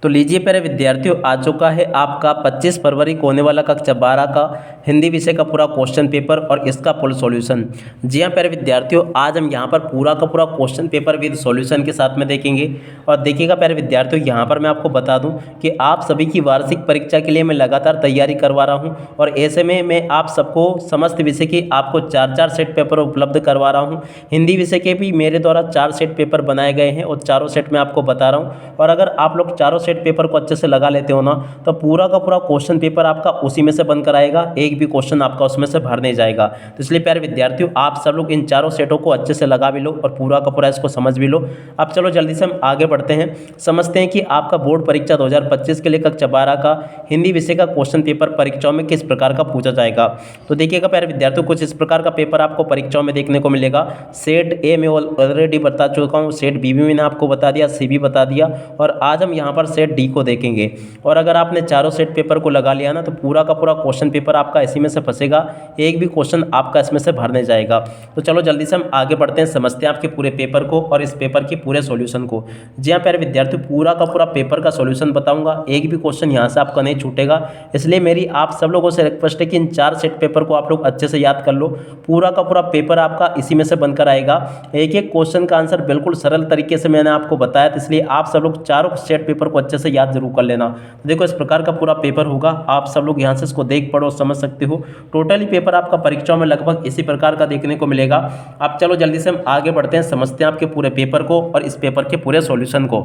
तो लीजिए प्यारे विद्यार्थियों, आ चुका है आपका 25 फरवरी को होने वाला कक्षा 12 का हिंदी विषय का पूरा क्वेश्चन पेपर और इसका फुल सॉल्यूशन। जी हाँ प्यारे विद्यार्थियों, आज हम यहाँ पर पूरा का पूरा क्वेश्चन पेपर विद सॉल्यूशन के साथ में देखेंगे। और देखिएगा प्यारे विद्यार्थियों, यहाँ पर मैं आपको बता दूँ कि आप सभी की वार्षिक परीक्षा के लिए मैं लगातार तैयारी करवा रहा हूँ और ऐसे में मैं आप सबको समस्त विषय की आपको 4 सेट पेपर उपलब्ध करवा रहा हूँ। हिंदी विषय के भी मेरे द्वारा 4 सेट पेपर बनाए गए हैं और चारों सेट मैं आपको बता रहा हूँ। और अगर आप लोग चारों सेट पेपर को अच्छे से लगा लेते हो ना, तो पूरा का पूरा क्वेश्चन पेपर आपका उसी में से बनकर आएगा, एक भी क्वेश्चन आपका उसमें से भर नहीं जाएगा। तो इसलिए प्यारे विद्यार्थियों, आप सब लोग इन चारों सेटों को अच्छे से लगा भी लो और पूरा का पूरा इसको समझ भी लो। अब चलो जल्दी से हम आगे बढ़ते हैं, समझते हैं कि आपका बोर्ड परीक्षा 2025 के लिए कक्षा 12 का हिंदी विषय का क्वेश्चन पेपर परीक्षाओं में किस प्रकार का पूछा जाएगा। तो देखिएगा प्यारे विद्यार्थियों, कुछ इस प्रकार का पेपर आपको परीक्षाओं में देखने को मिलेगा। सेट ए में ऑलरेडी बता चुका हूँ, सेट बी भी मैंने आपको बता दिया, सी भी बता दिया, और आज हम यहाँ पर सेट डी को देखेंगे। और अगर आपने चारों सेट पेपर को लगा लिया ना, तो पूरा का पूरा क्वेश्चन पेपर आपका इसी में से फंसेगा, एक भी क्वेश्चन आपका इसमें से भरने जाएगा। तो चलो जल्दी से हम आगे बढ़ते हैं, समझते हैं आपके पूरे पेपर को और इस पेपर के पूरे सॉल्यूशन को। जी हाँ प्यारे विद्यार्थी, पूरा का पूरा पेपर का सॉल्यूशन बताऊंगा, एक भी क्वेश्चन यहाँ से आपका नहीं छूटेगा। इसलिए मेरी आप सब लोगों से रिक्वेस्ट है कि इन 4 सेट पेपर को आप लोग अच्छे से याद कर लो। पूरा का पूरा पेपर आपका इसी में से बनकर आएगा, एक एक क्वेश्चन का आंसर बिल्कुल सरल तरीके से मैंने आपको बताया। तो इसलिए आप सब लोग चारों सेट पेपर को अच्छे से याद जरूर कर लेना। तो देखो इस प्रकार का पूरा पेपर होगा, आप सब लोग यहाँ से इसको देख पढ़ो समझ सकते हो। टोटली पेपर आपका परीक्षाओं में लगभग इसी प्रकार का देखने को मिलेगा। अब चलो जल्दी से हम आगे बढ़ते हैं, समझते हैं आपके पूरे पेपर को और इस पेपर के पूरे सॉल्यूशन को।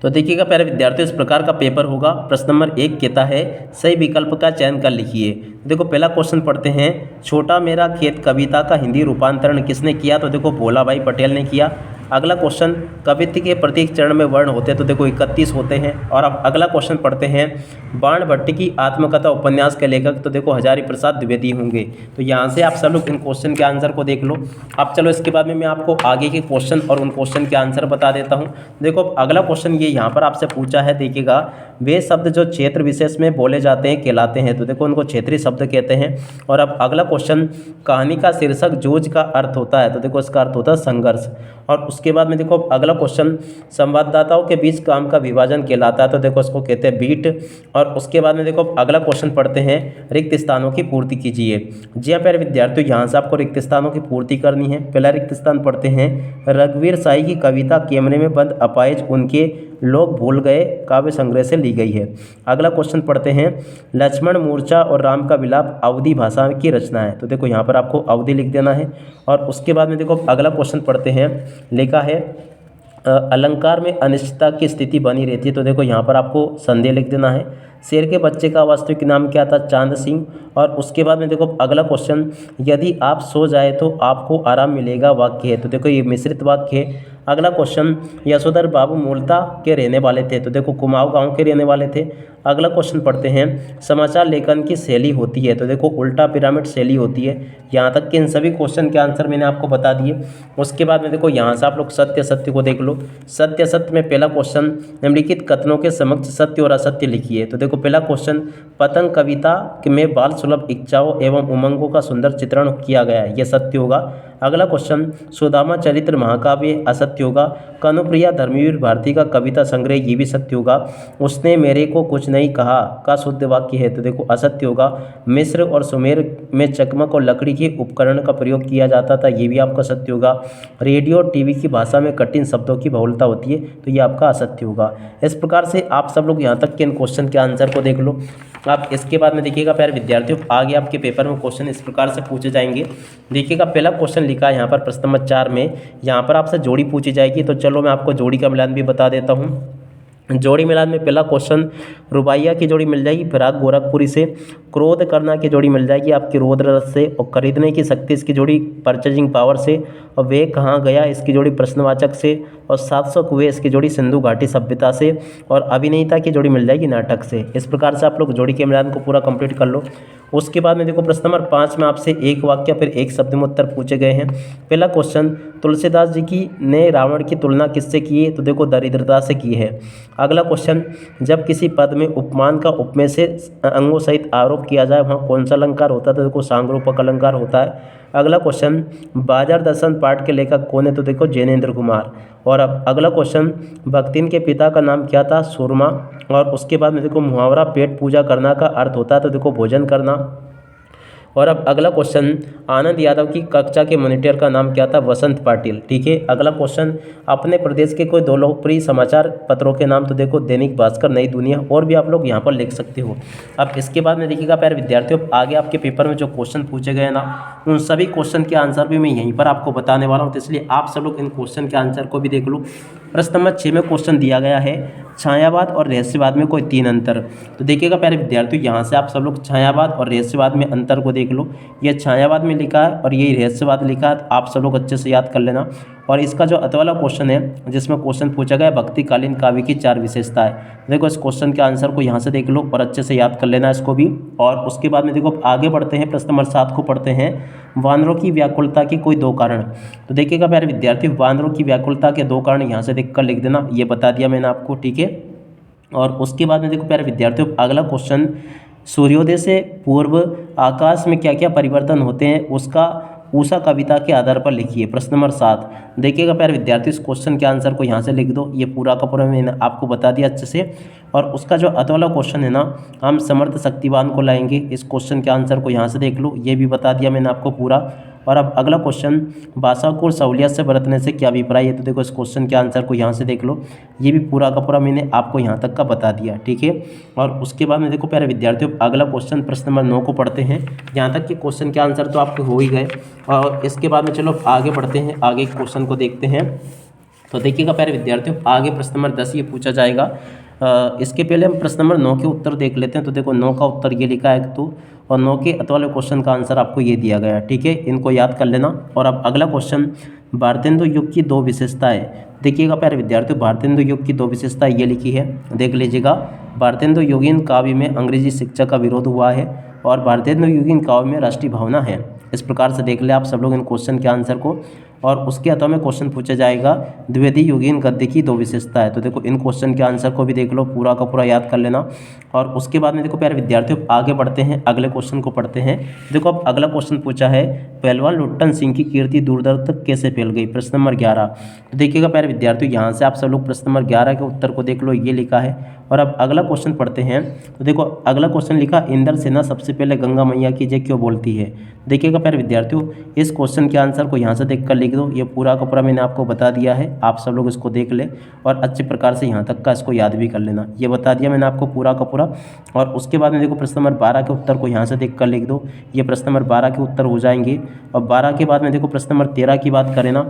तो देखिएगा प्यारे विद्यार्थियों, इस प्रकार का पेपर होगा। प्रश्न नंबर 1 कहता है सही विकल्प का चयन कर लिखिए। देखो पहला क्वेश्चन पढ़ते हैं, छोटा मेरा खेत कविता का हिंदी रूपांतरण किसने किया। तो देखो भोला भाई पटेल ने किया। अगला क्वेश्चन, कवित्व के प्रत्येक चरण में वर्ण होते हैं। तो देखो 31 होते हैं। और अब अगला क्वेश्चन पढ़ते हैं, बाण भट्ट की आत्मकथा उपन्यास के लेखक। तो देखो हजारी प्रसाद द्विवेदी होंगे। तो यहाँ से आप सब लोग इन क्वेश्चन के आंसर को देख लो। अब चलो इसके बाद में मैं आपको आगे के क्वेश्चन और उन क्वेश्चन के आंसर बता देता हूँ। देखो अगला क्वेश्चन ये यहाँ पर आपसे पूछा है, देखिएगा वे शब्द जो क्षेत्र विशेष में बोले जाते हैं कहलाते हैं। तो देखो उनको क्षेत्रीय शब्द कहते हैं। और अब अगला क्वेश्चन, कहानी का शीर्षक जूझ का अर्थ होता है। तो देखो इसका अर्थ होता है संघर्ष। और उसके बाद में देखो अगला क्वेश्चन, संवाददाताओं के बीच काम का विभाजन कहलाता है। तो देखो इसको कहते हैं बीट। और उसके बाद में देखो अगला क्वेश्चन पढ़ते हैं, रिक्त स्थानों की पूर्ति कीजिए। जी हाँ प्यारे विद्यार्थियों, यहाँ से आपको रिक्त स्थानों की पूर्ति करनी है। पहला रिक्त स्थान पढ़ते हैं, रघुवीर शाही की कविता कैमरे में बंद अपाहिज उनके लोग भूल गए काव्य संग्रह से ली गई है। अगला क्वेश्चन पढ़ते हैं, लक्ष्मण मूर्छा और राम का विलाप अवधी भाषा की रचना है। तो देखो यहाँ पर आपको अवधी लिख देना है। और उसके बाद में देखो अगला क्वेश्चन पढ़ते हैं, लिखा है अलंकार में अनिश्चितता की स्थिति बनी रहती है। तो देखो यहाँ पर आपको संदेह लिख देना है। शेर के बच्चे का वास्तविक नाम क्या था, चांद सिंह। और उसके बाद में देखो अगला क्वेश्चन, यदि आप सो जाए तो आपको आराम मिलेगा वाक्य है। तो देखो ये मिश्रित वाक्य है। अगला क्वेश्चन, यशोधर बाबू मूलतः के रहने वाले थे। तो देखो कुमाऊं गांव के रहने वाले थे। अगला क्वेश्चन पढ़ते हैं, समाचार लेखन की शैली होती है। तो देखो उल्टा पिरामिड शैली होती है। यहाँ तक कि इन सभी क्वेश्चन के आंसर मैंने आपको बता दिए। उसके बाद में देखो यहाँ से आप लोग सत्य सत्य को देख लो। सत्य सत्य में पहला क्वेश्चन, निम्नलिखित कथनों के समक्ष सत्य और असत्य लिखिए। तो देखो पहला क्वेश्चन, पतंग कविता में बाल सुलभ इच्छाओं एवं उमंगों का सुंदर चित्रण किया गया है, यह सत्य होगा। अगला क्वेश्चन, सुदामा चरित्र महाकाव्य असत्य होगा। कनुप्रिया धर्मवीर भारती का कविता संग्रह, ये भी सत्य होगा। उसने मेरे को कुछ नहीं कहा का शुद्ध वाक्य है। तो देखो असत्य होगा। मिस्र और सुमेर में चकमक और लकड़ी के उपकरण का प्रयोग किया जाता था, ये भी आपका सत्य होगा। रेडियो और टीवी की भाषा में कठिन शब्दों की बहुलता होती है, तो ये आपका असत्य होगा। इस प्रकार से आप सब लोग यहाँ तक के इन क्वेश्चन के आंसर को देख लो। आप इसके बाद में देखिएगा प्यारे विद्यार्थियों, आगे आपके पेपर में क्वेश्चन इस प्रकार से पूछे जाएंगे। देखिएगा पहला क्वेश्चन लिखा है यहाँ पर प्रश्न नंबर 4 में, यहाँ पर आपसे जोड़ी पूछी जाएगी। तो चलो मैं आपको जोड़ी का मिलान भी बता देता हूँ। जोड़ी मिलान में पहला क्वेश्चन, रुबाइया की जोड़ी मिल जाएगी फिराक गोरखपुरी से। क्रोध करना की जोड़ी मिल जाएगी आपकी रौद्र रस से। और खरीदने की शक्ति इसकी जोड़ी परचेजिंग पावर से। और वे कहाँ गया इसकी जोड़ी प्रश्नवाचक से। और 700 कुएं इसकी जोड़ी सिंधु घाटी सभ्यता से। और अभिनेता की जोड़ी मिल जाएगी नाटक से। इस प्रकार से आप लोग जोड़ी के मिलान को पूरा कंप्लीट कर लो। उसके बाद में देखो प्रश्न नंबर 5 में आपसे एक वाक्य फिर एक शब्द में उत्तर पूछे गए हैं। पहला क्वेश्चन, तुलसीदास जी की ने रावण की तुलना किससे की है। तो देखो दरिद्रता से की है। अगला क्वेश्चन, जब किसी पद में उपमान का उपमेय से अंगों सहित आरोप किया जाए वहाँ कौन सा अलंकार होता है। तो देखो सांगरूपक अलंकार होता है। अगला क्वेश्चन, बाजार दर्शन पाठ के लेखक कौन है? तो देखो जैनेन्द्र कुमार। और अब अगला क्वेश्चन, भक्तिन के पिता का नाम क्या था? सुरमा। और उसके बाद में देखो मुहावरा पेट पूजा करना का अर्थ होता है, तो देखो भोजन करना। और अब अगला क्वेश्चन, आनंद यादव की कक्षा के मॉनिटर का नाम क्या था? वसंत पाटिल। ठीक है। अगला क्वेश्चन, अपने प्रदेश के कोई 2 लोकप्रिय समाचार पत्रों के नाम? तो देखो दैनिक भास्कर, नई दुनिया, और भी आप लोग यहाँ पर लिख सकते हो। अब इसके बाद में देखिएगा प्यारे विद्यार्थियों, आगे आपके पेपर में जो क्वेश्चन पूछे गए ना, उन सभी क्वेश्चन के आंसर भी मैं यहीं पर आपको बताने वाला हूँ, तो इसलिए आप सब लोग इन क्वेश्चन के आंसर को भी देख लो। प्रश्न नंबर 6 में क्वेश्चन दिया गया है, छायावाद और रहस्यवाद में कोई 3 अंतर। तो देखिएगा प्यारे विद्यार्थियों, यहाँ से आप सब लोग छायावाद और रहस्यवाद में अंतर को देख लो। ये छायावाद में लिखा है और ये रहस्यवाद लिखा है, आप सब लोग अच्छे से याद कर लेना। और इसका जो अगला वाला क्वेश्चन है, जिसमें क्वेश्चन पूछा गया भक्तिकालीन काव्य की 4 विशेषताएं, देखो इस क्वेश्चन के आंसर को यहाँ से देख लो और अच्छे से याद कर लेना इसको भी। और उसके बाद में देखो आगे बढ़ते हैं, प्रश्न नंबर 7 को पढ़ते हैं, वानरों की व्याकुलता के कोई 2 कारण। तो देखिएगा प्यारे विद्यार्थी, वानरों की व्याकुलता के 2 कारण यहाँ से देख कर लिख देना, ये बता दिया मैंने आपको। ठीक है। और उसके बाद में देखो प्यारे विद्यार्थियों, अगला क्वेश्चन, सूर्योदय से पूर्व आकाश में क्या क्या परिवर्तन होते हैं, उसका उषा कविता के आधार पर लिखिए। प्रश्न नंबर 7, देखिएगा प्यारे विद्यार्थी, इस क्वेश्चन के आंसर को यहाँ से लिख दो, ये पूरा का पूरा मैंने आपको बता दिया अच्छे से। और उसका जो अगला क्वेश्चन है ना, हम समर्थ शक्तिवान को लाएंगे, इस क्वेश्चन के आंसर को यहाँ से देख लो, ये भी बता दिया मैंने आपको पूरा। और अब अगला क्वेश्चन, भाषा को सहूलियत से बरतने से क्या अभिप्राय है? तो देखो इस क्वेश्चन के आंसर को यहाँ से देख लो, ये भी पूरा का पूरा मैंने आपको यहाँ तक का बता दिया। ठीक है। और उसके बाद में देखो प्यारे विद्यार्थियों, अगला क्वेश्चन प्रश्न नंबर 9 को पढ़ते हैं। यहाँ तक के क्वेश्चन के आंसर तो आपके हो ही गए, और इसके बाद में चलो आगे बढ़ते हैं, आगे क्वेश्चन को देखते हैं। तो देखिएगा प्यारे विद्यार्थियों, आगे प्रश्न नंबर 10 ये पूछा जाएगा। इसके पहले हम प्रश्न नंबर 9 के उत्तर देख लेते हैं। तो देखो 9 का उत्तर ये लिखा है तो, और 9 के वाले क्वेश्चन का आंसर आपको ये दिया गया है। ठीक है, इनको याद कर लेना। और अब अगला क्वेश्चन, भारतेंदु युग की 2 विशेषताएं। देखिएगा प्यारे विद्यार्थियों, भारतेंदु युग की 2 विशेषताएं ये लिखी है, देख लीजिएगा। भारतेंदु युगीन काव्य में अंग्रेजी शिक्षा का विरोध हुआ है, और भारतेंदु युगीन काव्य में राष्ट्रीय भावना है। इस प्रकार से देख ले आप सब लोग इन क्वेश्चन के आंसर को। और उसके अथवा में क्वेश्चन पूछा जाएगा, द्विवेदी युगीन गद्य की 2 विशेषता है। तो देखो इन क्वेश्चन के आंसर को भी देख लो, पूरा का पूरा याद कर लेना। और उसके बाद में देखो प्यारे विद्यार्थियों, आगे बढ़ते हैं, अगले क्वेश्चन को पढ़ते हैं। देखो अब अगला क्वेश्चन पूछा है, पहलवान लुट्टन सिंह की कीर्ति दूर दूर तक कैसे फैल गई? प्रश्न नंबर 11। तो देखिएगा प्यारे विद्यार्थियों, यहाँ से आप सब लोग प्रश्न नंबर 11 के उत्तर को देख लो, ये लिखा है। और अब अगला क्वेश्चन पढ़ते हैं। तो देखो अगला क्वेश्चन लिखा, इंद्र सेना सबसे पहले गंगा मैया की जय क्यों बोलती है? देखिएगा प्यारे विद्यार्थियों, इस क्वेश्चन के आंसर को यहाँ से देख कर लिख दो, ये पूरा का पूरा मैंने आपको बता दिया है, आप सब लोग इसको देख ले और अच्छे प्रकार से यहाँ तक का इसको याद भी कर लेना, ये बता दिया मैंने आपको पूरा का पूरा। और उसके बाद में देखो प्रश्न नंबर 12 के उत्तर को यहाँ से देख कर लिख दो, ये प्रश्न नंबर 12 के उत्तर हो जाएंगे। और 12 के बाद में देखो प्रश्न नंबर 13 की बात करें ना,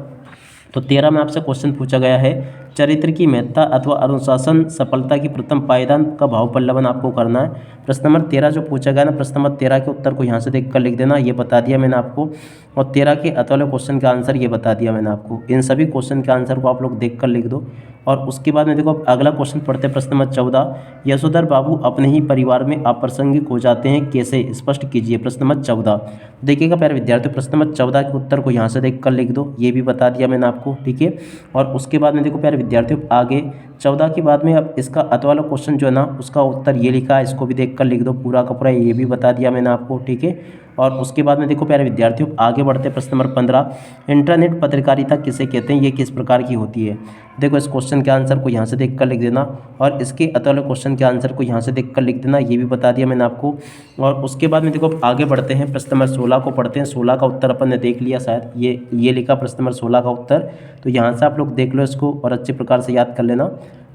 तो 13 में आपसे क्वेश्चन पूछा गया है, चरित्र की महत्ता अथवा अनुशासन सफलता की प्रथम पायदान का भाव पल्लवन आपको करना है। प्रश्न नंबर 13 जो पूछा गया ना, प्रश्न नंबर 13 के उत्तर को यहाँ से देख कर लिख देना, ये बता दिया मैंने आपको। और 13 के अतवाले क्वेश्चन का आंसर ये बता दिया मैंने आपको। इन सभी क्वेश्चन के आंसर को आप लोग देख कर लिख दो। और उसके बाद में देखो अगला क्वेश्चन पढ़ते हैं, प्रश्न नंबर 14, यशोधर बाबू अपने ही परिवार में अप्रासंगिक हो जाते हैं कैसे? स्पष्ट कीजिए। प्रश्न नंबर 14 देखिएगा प्यारे विद्यार्थी, प्रश्न नंबर 14 के उत्तर को यहाँ से देख कर लिख दो, ये भी बता दिया मैंने आपको। ठीक है। और उसके बाद में देखो प्यारे विद्यार्थियों, आगे 14 के बाद में अब इसका अतवाला क्वेश्चन जो है ना, उसका उत्तर ये लिखा है, इसको भी देख कर लिख दो पूरा का पूरा, ये भी बता दिया मैंने आपको। ठीक है। और उसके बाद में देखो प्यारे विद्यार्थियों, आगे बढ़ते प्रश्न नंबर 15, इंटरनेट पत्रकारिता किसे कहते हैं, ये किस प्रकार की होती है? देखो इस क्वेश्चन के आंसर को यहाँ से देख कर लिख देना, और इसके अतवाले क्वेश्चन के आंसर को यहाँ से देख कर लिख देना, ये भी बता दिया मैंने आपको। और उसके बाद में देखो आगे बढ़ते हैं, प्रश्न नंबर 16 को पढ़ते हैं। 16 का उत्तर अपन ने देख लिया शायद, ये लिखा प्रश्न नंबर 16 का उत्तर, तो यहाँ से आप लोग देख लो इसको और अच्छे प्रकार से याद कर लेना।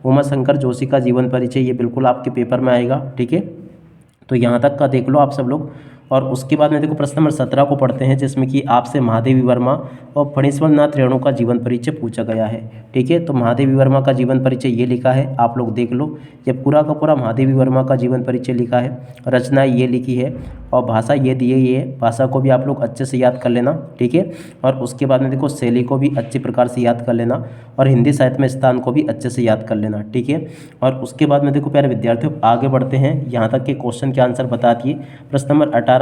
उमा शंकर जोशी का जीवन परिचय, ये बिल्कुल आपके पेपर में आएगा। ठीक है, तो यहाँ तक का देख लो आप सब लोग। और उसके बाद में देखो प्रश्न नंबर 17 को पढ़ते हैं, जिसमें कि आपसे महादेवी वर्मा और फणीश्वर नाथ रेणु का जीवन परिचय पूछा गया है। ठीक है, तो महादेवी वर्मा का जीवन परिचय ये लिखा है, आप लोग देख लो, ये पूरा का पूरा महादेवी वर्मा का जीवन परिचय लिखा है। रचना ये लिखी है और भाषा ये दी है, ये भाषा को भी आप लोग अच्छे से याद कर लेना। ठीक है, और उसके बाद में देखो शैली को भी अच्छे प्रकार से याद कर लेना, और हिंदी साहित्य में स्थान को भी अच्छे से याद कर लेना। ठीक है, और उसके बाद में देखो प्यारे विद्यार्थियों, आगे बढ़ते हैं, यहाँ तक के क्वेश्चन के आंसर बता दिए। प्रश्न नंबर 18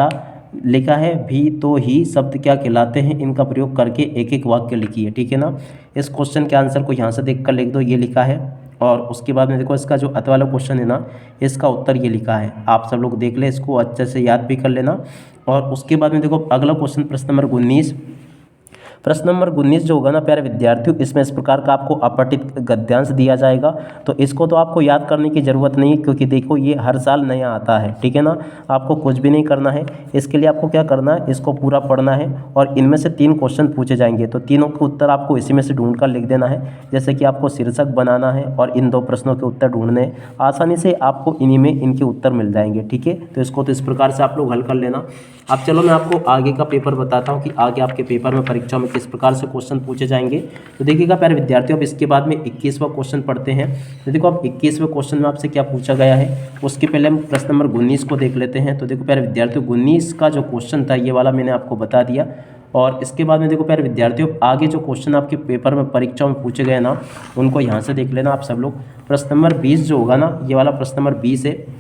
लिखा है, भी तो ही शब्द क्या कहलाते हैं, इनका प्रयोग करके एक एक वाक्य लिखिए। ठीक है ना, इस क्वेश्चन के आंसर को यहाँ से देख कर लिख दो, ये लिखा है। और उसके बाद में देखो इसका जो अतवाला क्वेश्चन है ना, इसका उत्तर ये लिखा है, आप सब लोग देख ले, इसको अच्छे से याद भी कर लेना। और उसके बाद में देखो अगला क्वेश्चन प्रश्न नंबर 19 जो होगा ना प्यारे विद्यार्थियों, इसमें इस प्रकार का आपको अपठित गद्यांश दिया जाएगा। तो इसको तो आपको याद करने की ज़रूरत नहीं है, क्योंकि देखो ये हर साल नया आता है, ठीक है ना। आपको कुछ भी नहीं करना है, इसके लिए आपको क्या करना है, इसको पूरा पढ़ना है और इनमें से 3 क्वेश्चन पूछे जाएंगे। तो तीनों के उत्तर आपको इसी में से ढूंढ कर लिख देना है। जैसे कि आपको शीर्षक बनाना है और इन 2 प्रश्नों के उत्तर ढूंढने हैं। आसानी से आपको इन्हीं में इनके उत्तर मिल जाएंगे, ठीक है। तो इसको तो इस प्रकार से आप लोग हल कर लेना। अब चलो मैं आपको आगे का पेपर बताता हूँ कि आगे आपके पेपर में परीक्षा में किस प्रकार से क्वेश्चन पूछे जाएंगे। तो देखिएगा प्यारे विद्यार्थियों, अब इसके बाद में 21वां क्वेश्चन पढ़ते हैं। तो देखो अब 21वें क्वेश्चन में आपसे क्या पूछा गया है, उसके पहले हम प्रश्न नंबर 19 को देख लेते हैं। तो देखो प्यारे विद्यार्थियों, 19 का जो क्वेश्चन था ये वाला मैंने आपको बता दिया। और इसके बाद में देखो प्यारे विद्यार्थियों, आगे जो क्वेश्चन आपके पेपर में परीक्षा में पूछे गए ना, उनको यहाँ से देख लेना आप सब लोग। प्रश्न नंबर 20 जो होगा ना, ये वाला प्रश्न नंबर 20 है।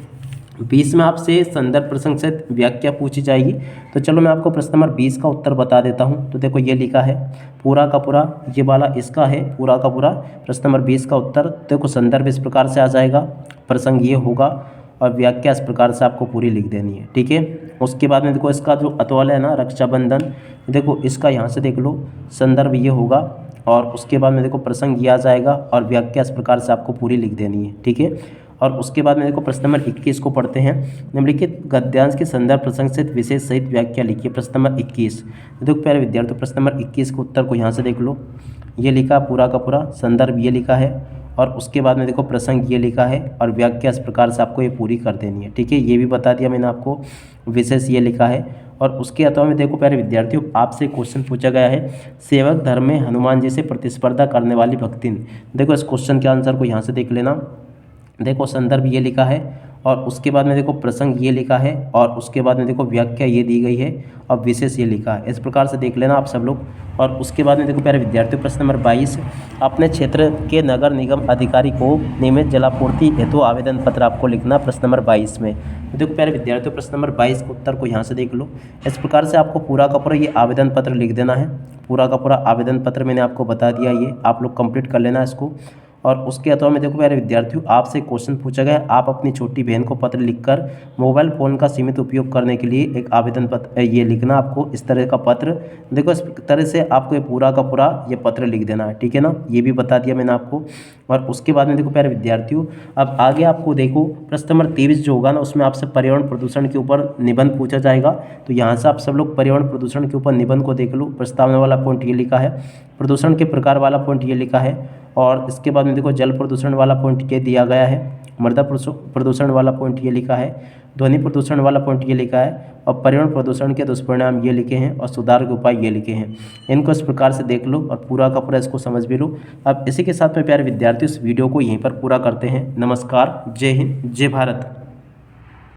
20 में आपसे संदर्भ प्रसंग से व्याख्या पूछी जाएगी। तो चलो मैं आपको प्रश्न नंबर 20 का उत्तर बता देता हूँ। तो देखो ये लिखा है पूरा का पूरा, ये वाला इसका है पूरा का पूरा। प्रश्न नंबर 20 का उत्तर देखो, संदर्भ इस प्रकार से आ जाएगा, प्रसंग ये होगा और व्याख्या इस प्रकार से आपको पूरी लिख देनी है, ठीक है। उसके बाद में देखो इसका जो अतवल है ना, रक्षाबंधन, देखो इसका यहाँ से देख लो, संदर्भ ये होगा और उसके बाद में देखो प्रसंग ये आ जाएगा और व्याख्या इस प्रकार से आपको पूरी लिख देनी है, ठीक है। और उसके बाद में देखो प्रश्न नंबर 21 को पढ़ते हैं। निम्नलिखित गद्यांश के संदर्भ प्रसंग से विशेष सहित व्याख्या लिखिए। प्रश्न नंबर 21, देखो प्यारे विद्यार्थी, प्रश्न नंबर 21 के उत्तर को यहाँ से देख लो। ये लिखा पूरा का पूरा, संदर्भ ये लिखा है और उसके बाद में देखो प्रसंग ये लिखा है और व्याख्या इस प्रकार से आपको ये पूरी कर देनी है, ठीक है। ये भी बता दिया मैंने आपको, विशेष ये लिखा है। और उसके अथवा में देखो प्यारे विद्यार्थियों, आपसे क्वेश्चन पूछा गया है, सेवक धर्म में हनुमान जी से प्रतिस्पर्धा करने वाली भक्तिन। देखो इस क्वेश्चन के आंसर को यहाँ से देख लेना। देखो संदर्भ ये लिखा है और उसके बाद में देखो प्रसंग ये लिखा है और उसके बाद में देखो व्याख्या ये दी गई है और विशेष ये लिखा है। इस प्रकार से देख लेना आप सब लोग। और उसके बाद में देखो प्यारे विद्यार्थियों, प्रश्न नंबर 22, अपने क्षेत्र के नगर निगम अधिकारी को नियमित जलापूर्ति हेतु आवेदन पत्र आपको लिखना। प्रश्न नंबर 22 में देखो प्यारे विद्यार्थियों, प्रश्न नंबर 22 के उत्तर को यहाँ से देख लो। इस प्रकार से आपको पूरा का पूरा ये आवेदन पत्र लिख देना है। पूरा का पूरा आवेदन पत्र मैंने आपको बता दिया, ये आप लोग कंप्लीट कर लेना इसको। और उसके अथवा में देखो प्यारे विद्यार्थियों, आपसे क्वेश्चन पूछा गया, आप अपनी छोटी बहन को पत्र लिखकर मोबाइल फ़ोन का सीमित उपयोग करने के लिए एक आवेदन पत्र ये लिखना आपको, इस तरह का पत्र। देखो इस तरह से आपको ये पूरा का पूरा ये पत्र लिख देना है, ठीक है ना। ये भी बता दिया मैंने आपको। और उसके बाद में देखो प्यारे विद्यार्थियों, अब आगे आपको देखो प्रश्न नंबर 23 जो होगा ना, उसमें आपसे पर्यावरण प्रदूषण के ऊपर निबंध पूछा जाएगा। तो यहाँ से आप सब लोग पर्यावरण प्रदूषण के ऊपर निबंध को देख लो। प्रस्तावना वाला पॉइंट ये लिखा है, प्रदूषण के प्रकार वाला पॉइंट ये लिखा है और इसके बाद में देखो जल प्रदूषण वाला पॉइंट ये दिया गया है, मृदा प्रदूषण वाला पॉइंट ये लिखा है, ध्वनि प्रदूषण वाला पॉइंट ये लिखा है और पर्यावरण प्रदूषण के दुष्परिणाम ये लिखे हैं और सुधार के उपाय ये लिखे हैं। इनको इस प्रकार से देख लो और पूरा का पूरा इसको समझ भी लो। अब इसी के साथ में प्यारे विद्यार्थियों, इस वीडियो को यहीं पर पूरा करते हैं। नमस्कार, जय हिंद, जय भारत।